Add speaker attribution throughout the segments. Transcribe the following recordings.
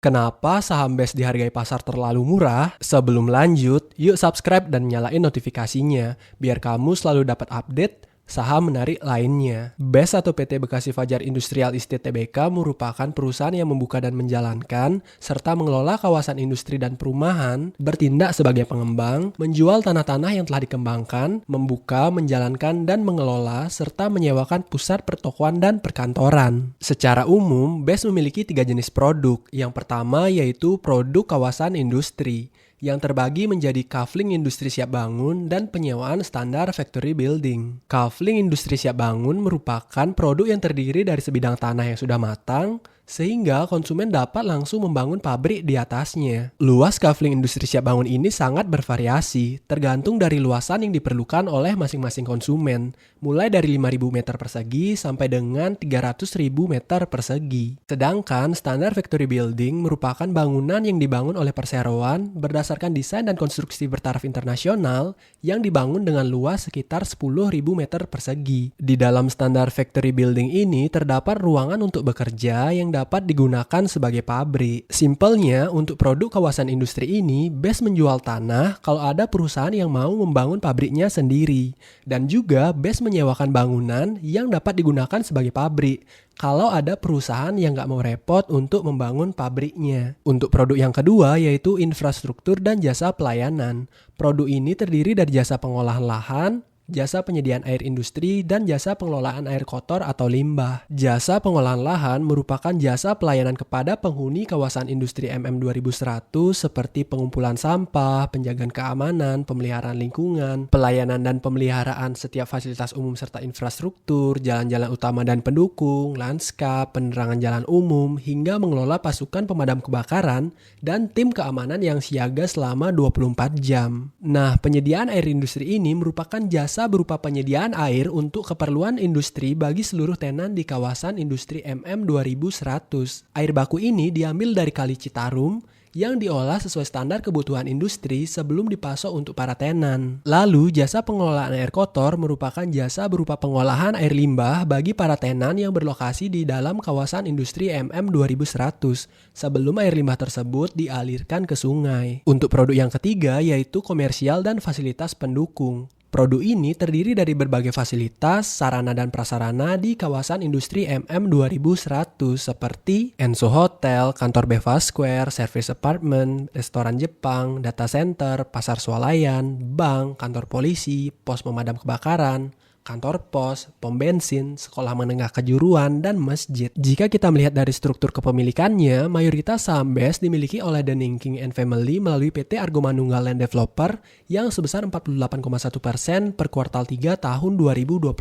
Speaker 1: Kenapa saham BES dihargai pasar terlalu murah? Sebelum lanjut, yuk subscribe dan nyalain notifikasinya, biar kamu selalu dapat update saham menarik lainnya. BES atau PT Bekasi Fajar Industrial Estate Tbk merupakan perusahaan yang membuka dan menjalankan, serta mengelola kawasan industri dan perumahan, bertindak sebagai pengembang, menjual tanah-tanah yang telah dikembangkan, membuka, menjalankan, dan mengelola, serta menyewakan pusat pertokoan dan perkantoran. Secara umum, BES memiliki 3 jenis produk. Yang pertama yaitu produk kawasan industri, yang terbagi menjadi kafling industri siap bangun dan penyewaan standar factory building. Kafling industri siap bangun merupakan produk yang terdiri dari sebidang tanah yang sudah matang, sehingga konsumen dapat langsung membangun pabrik di atasnya. Luas kafling industri siap bangun ini sangat bervariasi, tergantung dari luasan yang diperlukan oleh masing-masing konsumen, mulai dari 5.000 meter persegi sampai dengan 300.000 meter persegi. Sedangkan standar factory building merupakan bangunan yang dibangun oleh perseroan berdasarkan desain dan konstruksi bertaraf internasional yang dibangun dengan luas sekitar 10.000 meter persegi. Di dalam standar factory building ini terdapat ruangan untuk bekerja yang dapat digunakan sebagai pabrik. Simpelnya, untuk produk kawasan industri ini, BES menjual tanah kalau ada perusahaan yang mau membangun pabriknya sendiri. Dan juga BES menyewakan bangunan yang dapat digunakan sebagai pabrik kalau ada perusahaan yang nggak mau repot untuk membangun pabriknya. Untuk produk yang kedua yaitu infrastruktur dan jasa pelayanan. Produk ini terdiri dari jasa pengolahan lahan, jasa penyediaan air industri, dan jasa pengelolaan air kotor atau limbah. Jasa pengolahan lahan merupakan jasa pelayanan kepada penghuni kawasan industri MM2100 seperti pengumpulan sampah, penjagaan keamanan, pemeliharaan lingkungan, pelayanan dan pemeliharaan setiap fasilitas umum serta infrastruktur, jalan-jalan utama dan pendukung, lanskap, penerangan jalan umum, hingga mengelola pasukan pemadam kebakaran dan tim keamanan yang siaga selama 24 jam. Nah, penyediaan air industri ini merupakan jasa berupa penyediaan air untuk keperluan industri bagi seluruh tenan di kawasan industri MM2100. Air baku ini diambil dari Kali Citarum yang diolah sesuai standar kebutuhan industri sebelum dipasok untuk para tenan. Lalu, jasa pengelolaan air kotor merupakan jasa berupa pengolahan air limbah bagi para tenan yang berlokasi di dalam kawasan industri MM2100 sebelum air limbah tersebut dialirkan ke sungai. Untuk produk yang ketiga yaitu komersial dan fasilitas pendukung. Produk ini terdiri dari berbagai fasilitas, sarana dan prasarana di kawasan industri MM2100 seperti Enso Hotel, kantor Beva Square, service apartment, restoran Jepang, data center, pasar swalayan, bank, kantor polisi, pos pemadam kebakaran, kantor pos, pom bensin, sekolah menengah kejuruan, dan masjid. Jika kita melihat dari struktur kepemilikannya, mayoritas saham BES dimiliki oleh The Ningking & Family melalui PT Argo Manunggal Land Developer yang sebesar 48,1% per kuartal 3 tahun 2024.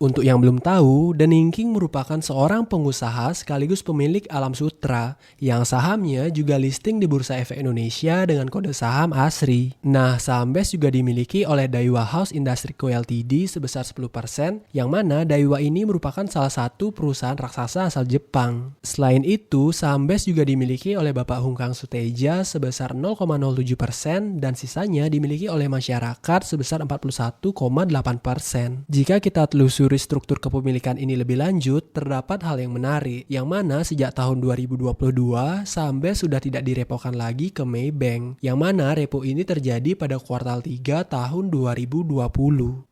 Speaker 1: Untuk yang belum tahu, The Ningking merupakan seorang pengusaha sekaligus pemilik Alam Sutra yang sahamnya juga listing di Bursa Efek Indonesia dengan kode saham ASRI. Nah, saham BES juga dimiliki oleh Daiwa House Industry Co Ltd sebesar 10%, yang mana Daiwa ini merupakan salah satu perusahaan raksasa asal Jepang. Selain itu, saham BES juga dimiliki oleh Bapak Hungkang Suteja sebesar 0,07% dan sisanya dimiliki oleh masyarakat sebesar 41,8%. Jika kita telusuri struktur kepemilikan ini lebih lanjut, terdapat hal yang menarik, yang mana sejak tahun 2022, saham BES sudah tidak direpokan lagi ke Maybank, yang mana repo ini terjadi pada kuartal 3 tahun 2020.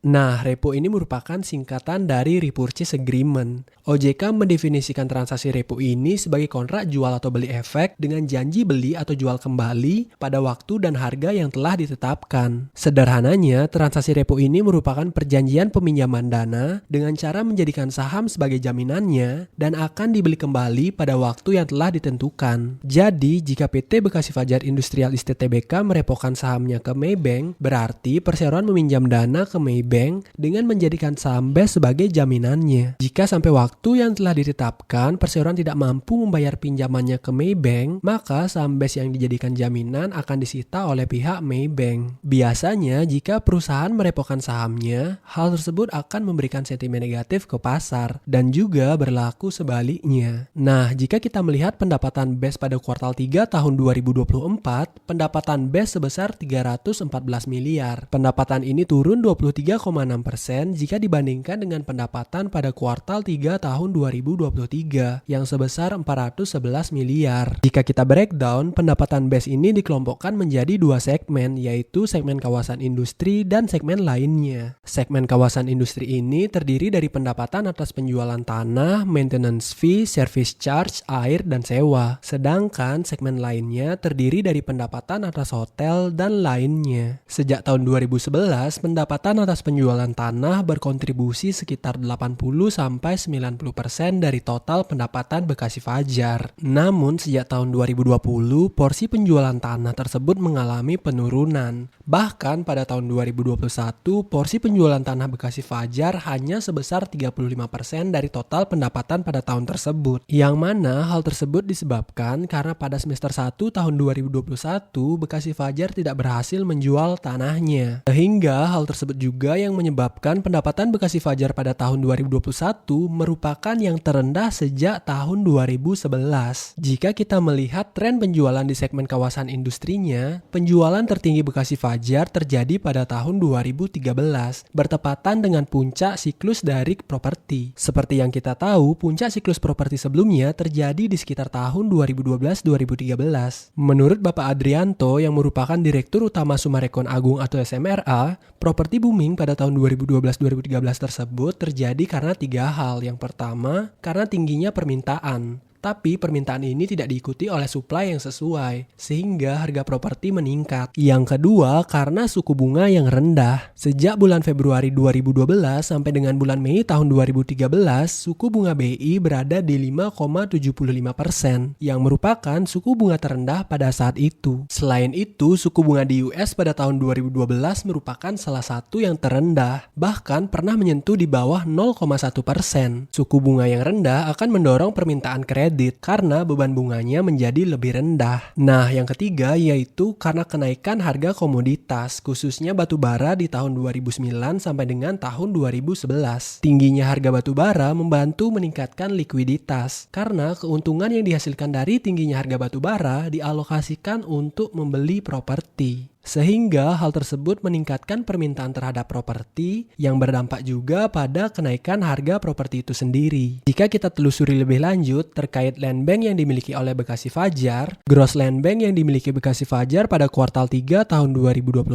Speaker 1: Nah, repo ini merupakan singkatan dari Repurchase Agreement. OJK mendefinisikan transaksi repo ini sebagai kontrak jual atau beli efek dengan janji beli atau jual kembali pada waktu dan harga yang telah ditetapkan. Sederhananya, transaksi repo ini merupakan perjanjian peminjaman dana dengan cara menjadikan saham sebagai jaminannya dan akan dibeli kembali pada waktu yang telah ditentukan. Jadi, jika PT Bekasi Fajar Industrial Estate Tbk merepokan sahamnya ke Maybank, berarti perseroan meminjam dana ke Maybank dengan menjadikan saham BES sebagai jaminannya. Jika sampai waktu yang telah ditetapkan perseroan tidak mampu membayar pinjamannya ke Maybank, maka saham BES yang dijadikan jaminan akan disita oleh pihak Maybank. Biasanya jika perusahaan merepokan sahamnya, hal tersebut akan memberikan sentimen negatif ke pasar dan juga berlaku sebaliknya. Nah, jika kita melihat pendapatan BES pada kuartal 3 tahun 2024, pendapatan BES sebesar 314 miliar. Pendapatan ini turun 23,6% jika dibandingkan dengan pendapatan pada kuartal 3 tahun 2023 yang sebesar 411 miliar. Jika kita breakdown, pendapatan BES ini dikelompokkan menjadi dua segmen, yaitu segmen kawasan industri dan segmen lainnya. Segmen kawasan industri ini terdiri dari pendapatan atas penjualan tanah, maintenance fee, service charge, air, dan sewa. Sedangkan segmen lainnya terdiri dari pendapatan atas hotel dan lainnya. Sejak tahun 2011, pendapatan atas penjualan tanah berkontribusi sekitar 80-90% dari total pendapatan Bekasi Fajar. Namun, sejak tahun 2020, porsi penjualan tanah tersebut mengalami penurunan. Bahkan pada tahun 2021, porsi penjualan tanah Bekasi Fajar hanya sebesar 35% dari total pendapatan pada tahun tersebut. Yang mana hal tersebut disebabkan karena pada semester 1 tahun 2021, Bekasi Fajar tidak berhasil menjual tanahnya. Sehingga hal tersebut juga yang menyebabkan pendapatan Bekasi Fajar pada tahun 2021 merupakan yang terendah sejak tahun 2011. Jika kita melihat tren penjualan di segmen kawasan industrinya, penjualan tertinggi Bekasi Fajar terjadi pada tahun 2013, bertepatan dengan puncak siklus dari properti. Seperti yang kita tahu, puncak siklus properti sebelumnya terjadi di sekitar tahun 2012-2013. Menurut Bapak Adrianto yang merupakan Direktur Utama Summarecon Agung atau SMRA, properti booming pada tahun 2012-2013 tersebut terjadi karena tiga hal. Yang pertama, karena tingginya permintaan. Tapi permintaan ini tidak diikuti oleh supply yang sesuai, sehingga harga properti meningkat. Yang kedua, karena suku bunga yang rendah. Sejak bulan Februari 2012 sampai dengan bulan Mei tahun 2013, suku bunga BI berada di 5,75%, yang merupakan suku bunga terendah pada saat itu. Selain itu, suku bunga di US pada tahun 2012 merupakan salah satu yang terendah, bahkan pernah menyentuh di bawah 0,1%. Suku bunga yang rendah akan mendorong permintaan kredit karena beban bunganya menjadi lebih rendah. Nah, yang ketiga yaitu karena kenaikan harga komoditas, khususnya batu bara di tahun 2009 sampai dengan tahun 2011. Tingginya harga batu bara membantu meningkatkan likuiditas karena keuntungan yang dihasilkan dari tingginya harga batu bara dialokasikan untuk membeli properti. Sehingga hal tersebut meningkatkan permintaan terhadap properti yang berdampak juga pada kenaikan harga properti itu sendiri. Jika kita telusuri lebih lanjut terkait land bank yang dimiliki oleh Bekasi Fajar, gross land bank yang dimiliki Bekasi Fajar pada kuartal 3 tahun 2024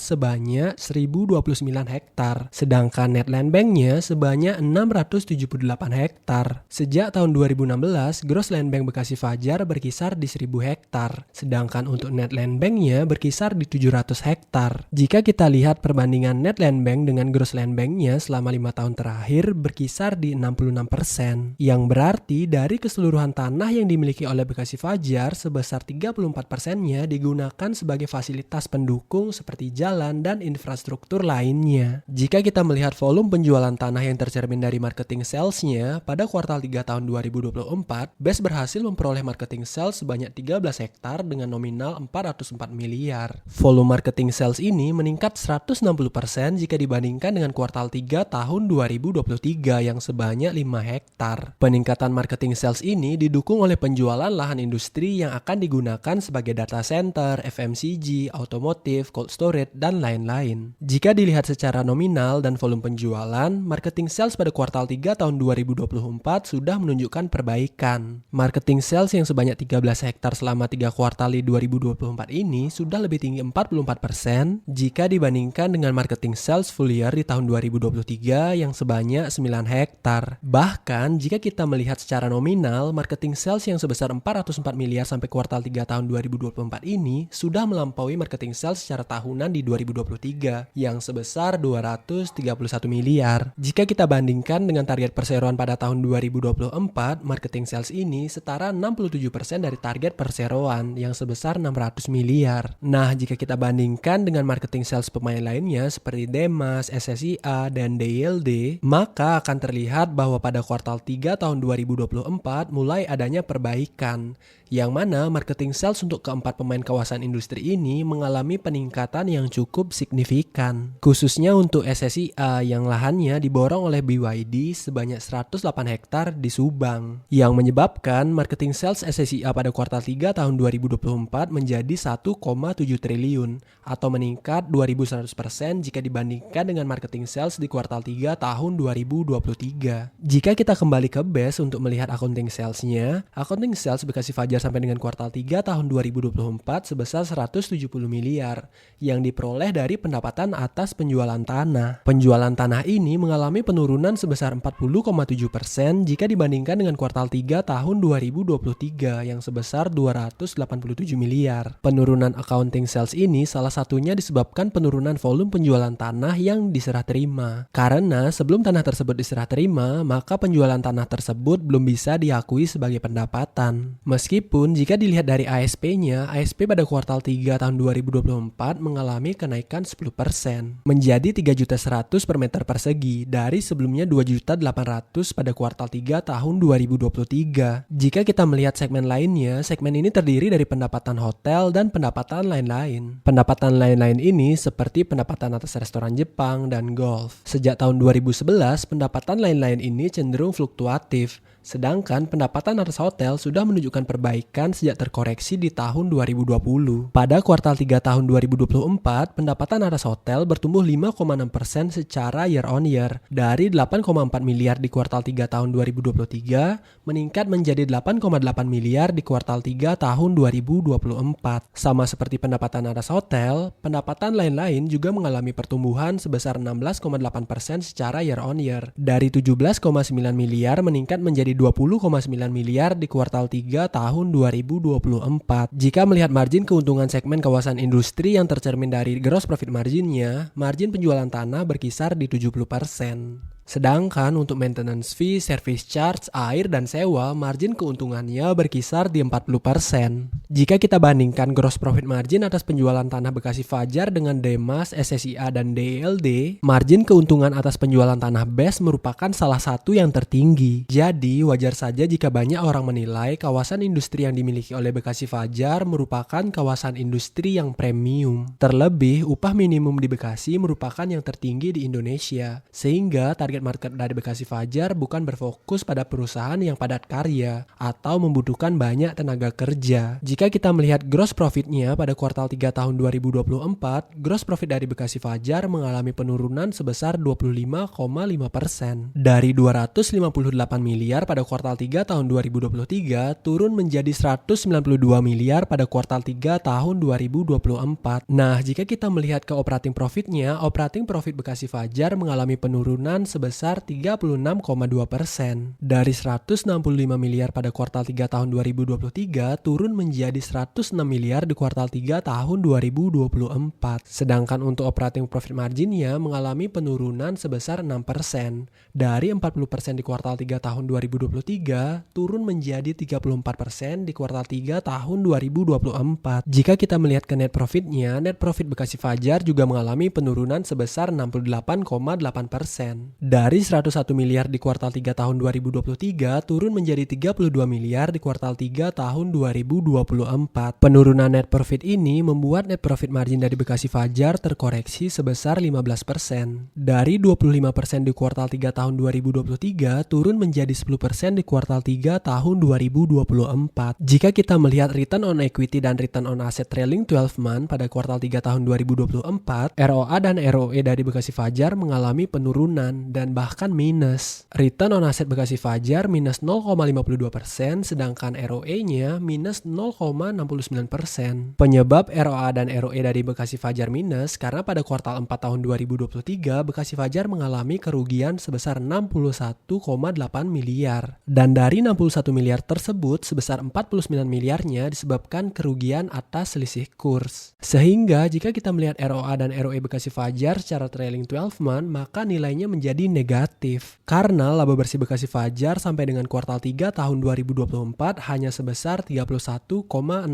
Speaker 1: sebanyak 1029 hektar, sedangkan net land banknya sebanyak 678 hektar. Sejak tahun 2016, gross land bank Bekasi Fajar berkisar di 1000 hektar, sedangkan untuk net land banknya berkisar di 700 hektar. Jika kita lihat perbandingan net land bank dengan gross land banknya selama 5 tahun terakhir berkisar di 66%, yang berarti dari keseluruhan tanah yang dimiliki oleh Bekasi Fajar sebesar 34%-nya digunakan sebagai fasilitas pendukung seperti jalan dan infrastruktur lainnya. Jika kita melihat volume penjualan tanah yang tercermin dari marketing sales-nya, pada kuartal 3 tahun 2024, BES berhasil memperoleh marketing sales sebanyak 13 hektar dengan nominal 404 miliar. Volume marketing sales ini meningkat 160% jika dibandingkan dengan kuartal 3 tahun 2023 yang sebanyak 5 hektar. Peningkatan marketing sales ini didukung oleh penjualan lahan industri yang akan digunakan sebagai data center, FMCG, otomotif, cold storage, dan lain-lain. Jika dilihat secara nominal dan volume penjualan, marketing sales pada kuartal 3 tahun 2024 sudah menunjukkan perbaikan. Marketing sales yang sebanyak 13 hektar selama 3 kuartal di 2024 ini sudah lebih tinggi 44% jika dibandingkan dengan marketing sales full year di tahun 2023 yang sebanyak 9 hektar. Bahkan jika kita melihat secara nominal, marketing sales yang sebesar 404 miliar sampai kuartal 3 tahun 2024 ini sudah melampaui marketing sales secara tahunan di 2023 yang sebesar 231 miliar. Jika kita bandingkan dengan target perseroan pada tahun 2024, marketing sales ini setara 67% dari target perseroan yang sebesar 600 miliar. Nah, jika kita bandingkan dengan marketing sales pemain lainnya seperti Demas, SSIA, dan DILD, maka akan terlihat bahwa pada kuartal 3 tahun 2024 mulai adanya perbaikan, yang mana marketing sales untuk keempat pemain kawasan industri ini mengalami peningkatan yang cukup signifikan. Khususnya untuk SSIA yang lahannya diborong oleh BYD sebanyak 108 hektar di Subang, yang menyebabkan marketing sales SSIA pada kuartal 3 tahun 2024 menjadi 1,7 triliun triliun atau meningkat 2.100% jika dibandingkan dengan marketing sales di kuartal 3 tahun 2023. Jika kita kembali ke base untuk melihat accounting salesnya, accounting sales Bekasi Fajar sampai dengan kuartal 3 tahun 2024 sebesar 170 miliar yang diperoleh dari pendapatan atas penjualan tanah. Penjualan tanah ini mengalami penurunan sebesar 40,7% jika dibandingkan dengan kuartal 3 tahun 2023 yang sebesar 287 miliar. Penurunan accounting sales ini salah satunya disebabkan penurunan volume penjualan tanah yang diserah terima. Karena sebelum tanah tersebut diserah terima, maka penjualan tanah tersebut belum bisa diakui sebagai pendapatan. Meskipun jika dilihat dari ASP-nya, ASP pada kuartal 3 tahun 2024 mengalami kenaikan 10% menjadi 3.100 per meter persegi dari sebelumnya 2.800 pada kuartal 3 tahun 2023. Jika kita melihat segmen lainnya, segmen ini terdiri dari pendapatan hotel dan pendapatan lain-lain. Pendapatan lain-lain ini seperti pendapatan atas restoran Jepang dan golf. Sejak tahun 2011, pendapatan lain-lain ini cenderung fluktuatif. Sedangkan pendapatan atas hotel sudah menunjukkan perbaikan sejak terkoreksi di tahun 2020. Pada kuartal 3 tahun 2024, pendapatan atas hotel bertumbuh 5,6% secara year on year. Dari 8,4 miliar di kuartal 3 tahun 2023, meningkat menjadi 8,8 miliar di kuartal 3 tahun 2024. Sama seperti pendapatan atas hotel, pendapatan lain-lain juga mengalami pertumbuhan sebesar 16,8% secara year on year. Dari 17,9 miliar meningkat menjadi 20,9 miliar di kuartal 3 tahun 2024. Jika melihat margin keuntungan segmen kawasan industri yang tercermin dari gross profit marginnya, margin penjualan tanah berkisar di 70%. Sedangkan untuk maintenance fee, service charge, air, dan sewa, margin keuntungannya berkisar di 40%. Jika kita bandingkan gross profit margin atas penjualan tanah Bekasi Fajar dengan Demas, SSIA, dan DLD, margin keuntungan atas penjualan tanah BES merupakan salah satu yang tertinggi. Jadi, wajar saja jika banyak orang menilai kawasan industri yang dimiliki oleh Bekasi Fajar merupakan kawasan industri yang premium. Terlebih, upah minimum di Bekasi merupakan yang tertinggi di Indonesia, sehingga target market dari Bekasi Fajar bukan berfokus pada perusahaan yang padat karya atau membutuhkan banyak tenaga kerja. Jika kita melihat gross profitnya pada kuartal 3 tahun 2024, gross profit dari Bekasi Fajar mengalami penurunan sebesar 25,5%. Dari 258 miliar pada kuartal 3 tahun 2023 turun menjadi 192 miliar pada kuartal 3 tahun 2024. Nah, jika kita melihat ke operating profitnya, operating profit Bekasi Fajar mengalami penurunan sebesar 36,2%. Dari 165 miliar pada kuartal 3 tahun 2023 turun menjadi 106 miliar di kuartal 3 tahun 2024. Sedangkan untuk operating profit marginnya mengalami penurunan sebesar 6%. Dari 40% di kuartal 3 tahun 2023 turun menjadi 34% di kuartal 3 tahun 2024. Jika kita melihat ke net profitnya, net profit Bekasi Fajar juga mengalami penurunan sebesar 68,8%. Dari 101 miliar di kuartal 3 tahun 2023 turun menjadi 32 miliar di kuartal 3 tahun 2024. Penurunan net profit ini membuat net profit margin dari Bekasi Fajar terkoreksi sebesar 15%. Dari 25% di kuartal 3 tahun 2023 turun menjadi 10% di kuartal 3 tahun 2024. Jika kita melihat return on equity dan return on asset trailing 12 month pada kuartal 3 tahun 2024, ROA dan ROE dari Bekasi Fajar mengalami penurunan dan bahkan minus. Return on asset Bekasi Fajar minus 0,52%, sedangkan ROE-nya minus 0,69%. Penyebab ROA dan ROE dari Bekasi Fajar minus karena pada kuartal 4 tahun 2023 Bekasi Fajar mengalami kerugian sebesar 61,8 miliar. Dan dari 61 miliar tersebut, sebesar 49 miliarnya disebabkan kerugian atas selisih kurs. Sehingga jika kita melihat ROA dan ROE Bekasi Fajar secara trailing 12 month, maka nilainya menjadi negatif. Karena laba bersih Bekasi Fajar sampai dengan kuartal 3 tahun 2024 hanya sebesar 31,6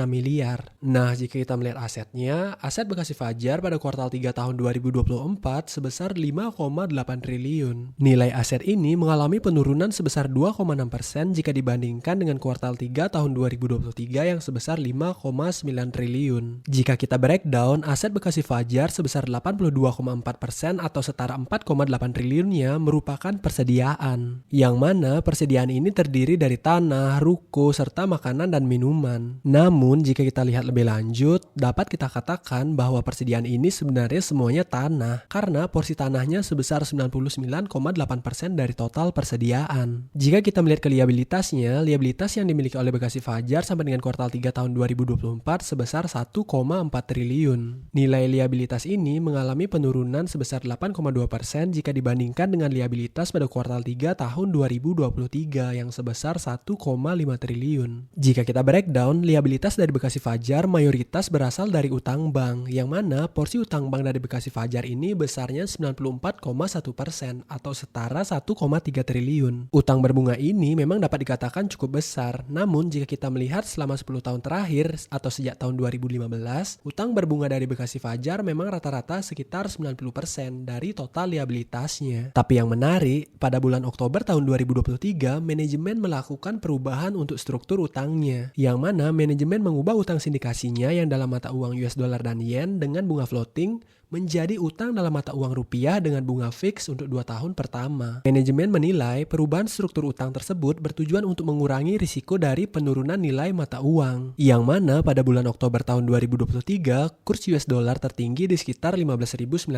Speaker 1: miliar. Nah, jika kita melihat asetnya, aset Bekasi Fajar pada kuartal 3 tahun 2024 sebesar 5,8 triliun. Nilai aset ini mengalami penurunan sebesar 2,6% jika dibandingkan dengan kuartal 3 tahun 2023 yang sebesar 5,9 triliun. Jika kita breakdown, aset Bekasi Fajar sebesar 82,4% atau setara 4,8 triliunnya sebenarnya merupakan persediaan, yang mana persediaan ini terdiri dari tanah, ruko, serta makanan dan minuman. Namun, jika kita lihat lebih lanjut, dapat kita katakan bahwa persediaan ini sebenarnya semuanya tanah, karena porsi tanahnya sebesar 99,8% dari total persediaan. Jika kita melihat ke liabilitasnya, liabilitas yang dimiliki oleh Bekasi Fajar sampai dengan kuartal 3 tahun 2024 sebesar 1,4 triliun. Nilai liabilitas ini mengalami penurunan sebesar 8,2% jika dibandingkan dengan liabilitas pada kuartal 3 tahun 2023 yang sebesar 1,5 triliun. Jika kita breakdown, liabilitas dari Bekasi Fajar mayoritas berasal dari utang bank, yang mana porsi utang bank dari Bekasi Fajar ini besarnya 94,1% atau setara 1,3 triliun. Utang berbunga ini memang dapat dikatakan cukup besar, namun jika kita melihat selama 10 tahun terakhir atau sejak tahun 2015, utang berbunga dari Bekasi Fajar memang rata-rata sekitar 90% dari total liabilitasnya. Tapi yang menarik, pada bulan Oktober tahun 2023, manajemen melakukan perubahan untuk struktur utangnya, yang mana manajemen mengubah utang sindikasinya yang dalam mata uang US dollar dan yen dengan bunga floating menjadi utang dalam mata uang rupiah dengan bunga fix untuk 2 tahun pertama. Manajemen menilai perubahan struktur utang tersebut bertujuan untuk mengurangi risiko dari penurunan nilai mata uang, yang mana pada bulan Oktober tahun 2023, kurs US dollar tertinggi di sekitar 15.900,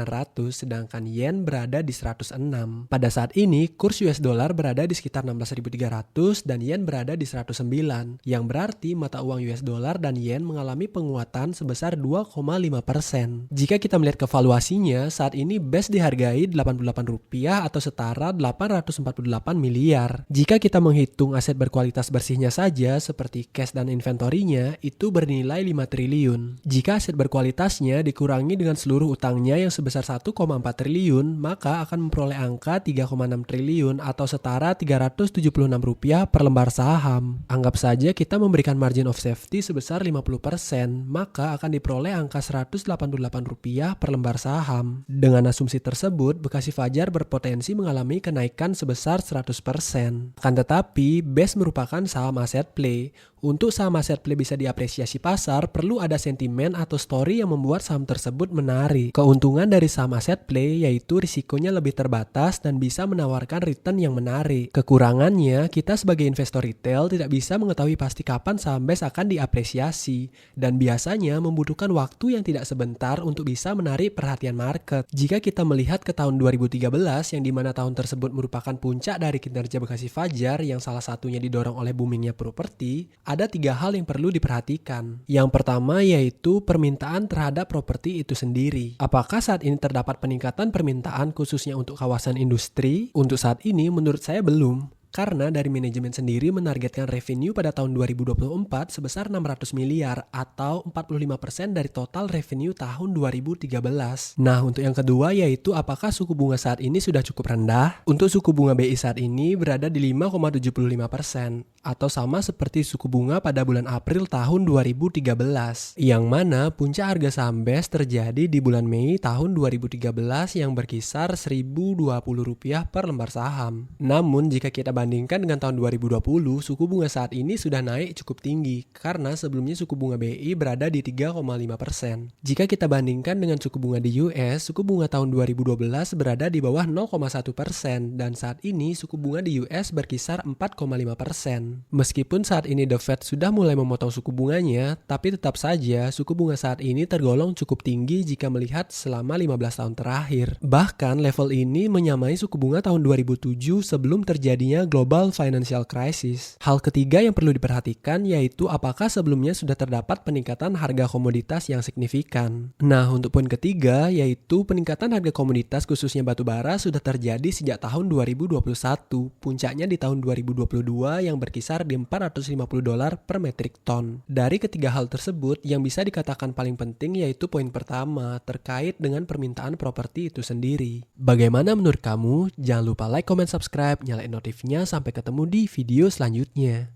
Speaker 1: sedangkan yen berada di 106. Pada saat ini, kurs US dollar berada di sekitar 16.300 dan yen berada di 109, yang berarti mata uang US dollar dan yen mengalami penguatan sebesar 2,5%. Jika kita melihat ke valuasinya, saat ini BES dihargai Rp88 atau setara 848 miliar. Jika kita menghitung aset berkualitas bersihnya saja seperti cash dan inventorinya, itu bernilai 5 triliun. Jika aset berkualitasnya dikurangi dengan seluruh utangnya yang sebesar 1,4 triliun, maka akan memperoleh angka 3,6 triliun atau setara Rp376 per lembar saham. Anggap saja kita memberikan margin of safety sebesar 50%, maka akan diperoleh angka Rp188 per lembar saham. Dengan asumsi tersebut, Bekasi Fajar berpotensi mengalami kenaikan sebesar 100%. Akan tetapi, BES merupakan saham aset play. Untuk saham aset play bisa diapresiasi pasar, perlu ada sentimen atau story yang membuat saham tersebut menarik. Keuntungan dari saham aset play yaitu risikonya lebih terbatas dan bisa menawarkan return yang menarik. Kekurangannya, kita sebagai investor retail tidak bisa mengetahui pasti kapan saham BES akan diapresiasi, dan biasanya membutuhkan waktu yang tidak sebentar untuk bisa menarik perhatian market. Jika kita melihat ke tahun 2013, yang dimana tahun tersebut merupakan puncak dari kinerja Bekasi Fajar yang salah satunya didorong oleh boomingnya properti, ada 3 hal yang perlu diperhatikan. Yang pertama yaitu permintaan terhadap properti itu sendiri. Apakah saat ini terdapat peningkatan permintaan khususnya untuk kawasan industri? Untuk saat ini menurut saya belum. Karena dari manajemen sendiri menargetkan revenue pada tahun 2024 sebesar 600 miliar atau 45% dari total revenue tahun 2013. Nah, untuk yang kedua yaitu apakah suku bunga saat ini sudah cukup rendah? Untuk suku bunga BI saat ini berada di 5,75% atau sama seperti suku bunga pada bulan April tahun 2013. Yang mana puncak harga saham BES terjadi di bulan Mei tahun 2013 yang berkisar Rp1.020 per lembar saham. Namun jika kita bandingkan dengan tahun 2020, suku bunga saat ini sudah naik cukup tinggi karena sebelumnya suku bunga BI berada di 3,5%. Jika kita bandingkan dengan suku bunga di US, suku bunga tahun 2012 berada di bawah 0,1% dan saat ini suku bunga di US berkisar 4,5%. Meskipun saat ini The Fed sudah mulai memotong suku bunganya, tapi tetap saja suku bunga saat ini tergolong cukup tinggi jika melihat selama 15 tahun terakhir. Bahkan level ini menyamai suku bunga tahun 2007 sebelum terjadinya global financial crisis. Hal ketiga yang perlu diperhatikan yaitu apakah sebelumnya sudah terdapat peningkatan harga komoditas yang signifikan. Nah, untuk poin ketiga yaitu peningkatan harga komoditas khususnya batu bara sudah terjadi sejak tahun 2021. Puncaknya di tahun 2022 yang berkisar di $450 per metrik ton. Dari ketiga hal tersebut, yang bisa dikatakan paling penting yaitu poin pertama terkait dengan permintaan properti itu sendiri. Bagaimana menurut kamu? Jangan lupa like, comment, subscribe, nyalain notifnya. Sampai ketemu di video selanjutnya.